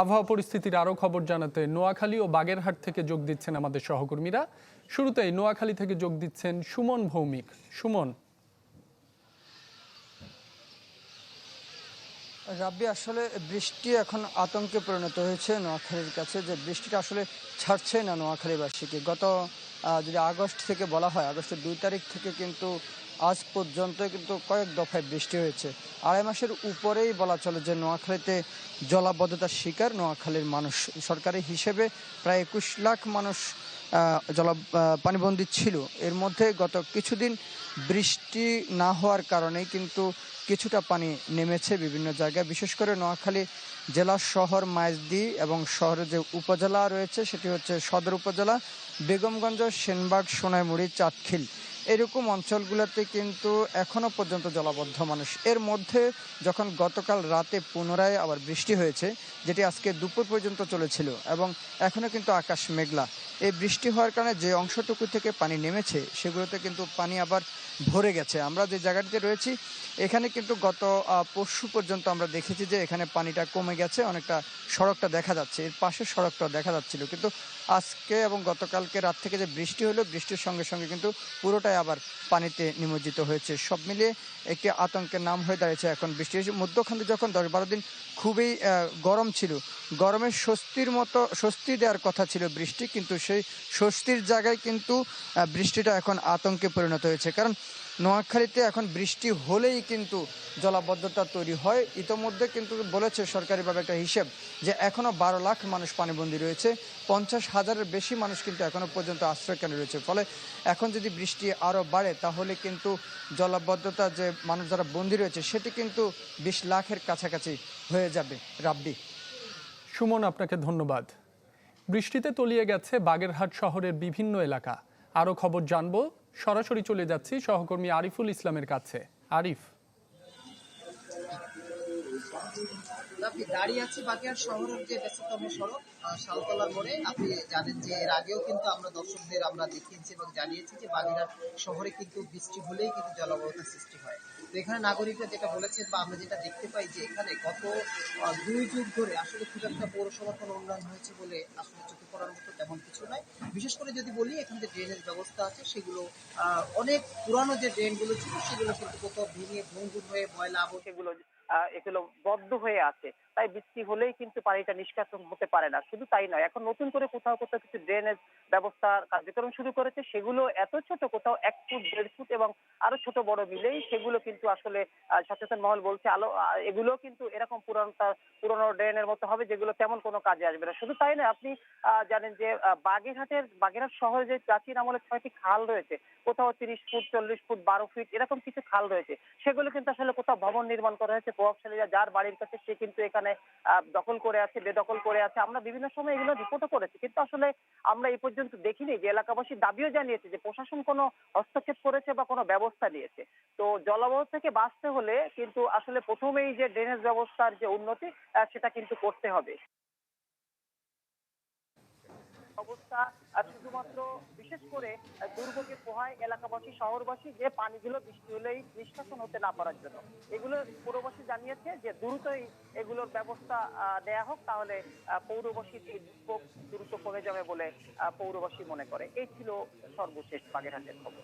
আবহাওয়া পরিস্থিতির আরও খবর জানাতে নোয়াখালী ও বাগেরহাট থেকে যোগ দিচ্ছেন আমাদের সহকর্মীরা। শুরুতেই নোয়াখালী থেকে যোগ দিচ্ছেন সুমন ভৌমিক। সুমন। রাব্বি, আসলে বৃষ্টি এখন আতঙ্কে পরিণত হয়েছে নোয়াখালীর কাছে, যে বৃষ্টিটা আসলে ছাড়ছে না নোয়াখালীবাসীকে। গত যদি আগস্ট থেকে বলা হয়, আগস্টের 2 তারিখ থেকে কিন্তু আজ পর্যন্ত কিন্তু কয়েক দফায় বৃষ্টি হয়েছে। আড়াই মাসের উপরেই বলা চলে যে নোয়াখালীতে জলাবদ্ধতার শিকার নোয়াখালীর মানুষ। সরকারি হিসেবে প্রায় 21 লাখ মানুষ পানিবন্দী ছিল। এর মধ্যে গত কিছুদিন বৃষ্টি না হওয়ার কারণেই কিন্তু কিছুটা পানি নেমেছে বিভিন্ন জায়গায়, বিশেষ করে নোয়াখালী জেলা শহর মাইজদী এবং শহরের যে উপজেলা রয়েছে সেটি হচ্ছে সদর উপজেলা, বেগমগঞ্জ, সেনবাগ, সোনাইমুড়ি, চাটখিল, এরকম অঞ্চলগুলোতে কিন্তু এখনও পর্যন্ত জলাবদ্ধ মানুষ। এর মধ্যে যখন গতকাল রাতে পুনরায় আবার বৃষ্টি হয়েছে, যেটি আজকে দুপুর পর্যন্ত চলেছিল, এবং এখনও কিন্তু আকাশ মেঘলা। এই বৃষ্টি হওয়ার কারণে যে অংশটুকু থেকে পানি নেমেছে সেগুলোতে কিন্তু পানি আবার ভরে গেছে। আমরা যে জায়গাটিতে রয়েছি এখানে কিন্তু গত পরশু পর্যন্ত আমরা দেখেছি যে এখানে পানিটা কমে গেছে, অনেকটা সড়কটা দেখা যাচ্ছে, এর পাশের সড়কটা দেখা যাচ্ছিল, কিন্তু আজকে এবং গতকালকে রাত থেকে যে বৃষ্টি হলো, বৃষ্টির সঙ্গে সঙ্গে কিন্তু পুরোটাই আবার পানিতে নিমজ্জিত হয়েছে। সব মিলিয়ে একটি আতঙ্কের নাম হয়ে দাঁড়িয়েছে এখন বৃষ্টি। মধ্যখানে যখন 10-12 দিন খুবই গরম ছিল, গরমের স্বস্তি দেওয়ার কথা ছিল বৃষ্টি, কিন্তু সেই স্বস্তির জায়গায় কিন্তু বৃষ্টিটা এখন আতঙ্কে পরিণত হয়েছে। কারণ নোয়াখালীতে এখন বৃষ্টি হলেই কিন্তু জলাবদ্ধতা তৈরি হয়। ইতোমধ্যে কিন্তু বলেছে সরকারিভাবে একটা হিসেব যে এখনও 12 লাখ মানুষ পানিবন্দী রয়েছে, 50,000-এর বেশি মানুষ কিন্তু এখনও পর্যন্ত আশ্রয়কেন্দ্রে রয়েছে। ফলে এখন যদি বৃষ্টি আরও বাড়ে তাহলে কিন্তু জলাবদ্ধতা যে মানুষ যারা বন্দী রয়েছে সেটি কিন্তু 20 লাখের কাছাকাছি হয়ে যাবে। রাব্বি। সুমন, আপনাকে ধন্যবাদ। বৃষ্টিতে তলিয়ে গেছে বাগেরহাট শহরের বিভিন্ন এলাকা। আরও খবর জানবো, সরাসরি চলে যাচ্ছি সহকর্মী আরিফুল ইসলামের কাছে। আরিফ। আপনি দাঁড়িয়ে আছি বাগেরহাট শহরের যে ব্যস্ততম সড়ক শালতলার মোড়ে। আপনি জানেন যে এর আগেও কিন্তু আমরা দর্শকদের দেখিয়েছি এবং জানিয়েছি যে বাগেরহাট শহরে কিন্তু বৃষ্টি হলেই কিন্তু জলাবদ্ধতার সৃষ্টি হয়। তো এখানে নাগরিকরা যেটা বলেছেন বা আমরা যেটা দেখতে পাই যে এখানে গত 2 যুগ ধরে আসলে খুব একটা পৌরসভার কোনো উন্নয়ন হয়েছে বলে আসলে চোখে পড়ার মতো তেমন কিছু নয়। বিশেষ করে যদি বলি, এখানে যে ড্রেনেজ ব্যবস্থা আছে সেগুলো অনেক পুরানো যে ড্রেনগুলো ছিল সেগুলো কিন্তু কোথাও ভেঙে ভঙ্গুর হয়ে ময়লা সেগুলো এগুলো বদ্ধ হয়ে আছে। তাই বৃষ্টি হলেই কিন্তু পানিটা নিষ্কাশন হতে পারে না। শুধু তাই নয়, এখন নতুন করে কোথাও কোথাও কিছু ড্রেনেজ ব্যবস্থার কার্যক্রম শুরু করেছে, সেগুলো এত ছোট, কোথাও 1 ফুট 1.5 ফুট এবং আরো ছোট বড় মিলেই সেগুলো কিন্তু আসলে সচেতন মহল বলছে এগুলো কিন্তু এরকম পুরনো ড্রেনের মতো হবে, যেগুলো তেমন কোনো কাজে আসবে না। শুধু তাই নয়, আপনি জানেন যে বাগেরহাট শহরে যে প্রাচীন আমলের 6টি খাল রয়েছে, কোথাও 30 ফুট, 40 ফুট, 12 ফিট এরকম কিছু খাল রয়েছে, সেগুলো কিন্তু আসলে কোথাও ভবন নির্মাণ করা হয়েছে। প্রভাবশালীরা যার বাড়ির কাছে সে কিন্তু এখানে দখল করে আছে, বেদখল করে আছে। আমরা বিভিন্ন সময় এগুলো রিপোর্টও করেছি, কিন্তু আসলে আমরা এই পর্যন্ত দেখিনি যে এলাকাবাসী দাবিও জানিয়েছে যে প্রশাসন কোনো হস্তক্ষেপ করেছে বা কোনো ব্যবস্থা নিয়েছে। তো জলাবদ্ধতা থেকে বাঁচতে হলে কিন্তু আসলে প্রথমেই যে ড্রেনেজ ব্যবস্থার যে উন্নতি সেটা কিন্তু করতে হবে। অবস্থা শুধুমাত্র বিশেষ করে দুর্ভোগে পোহায় এলাকাবাসী, শহরবাসী, যে পানিগুলো বৃষ্টি হলেই নিষ্কাশন হতে না পারার জন্য। এগুলো পৌরবাসী জানিয়েছে যে দ্রুতই এগুলোর ব্যবস্থা নেওয়া হোক, তাহলে পৌরবাসীর এই দুর্ভোগ দ্রুত কমে যাবে বলে পৌরবাসী মনে করে। এই ছিল সর্বশেষ বাগেরহাটের খবর।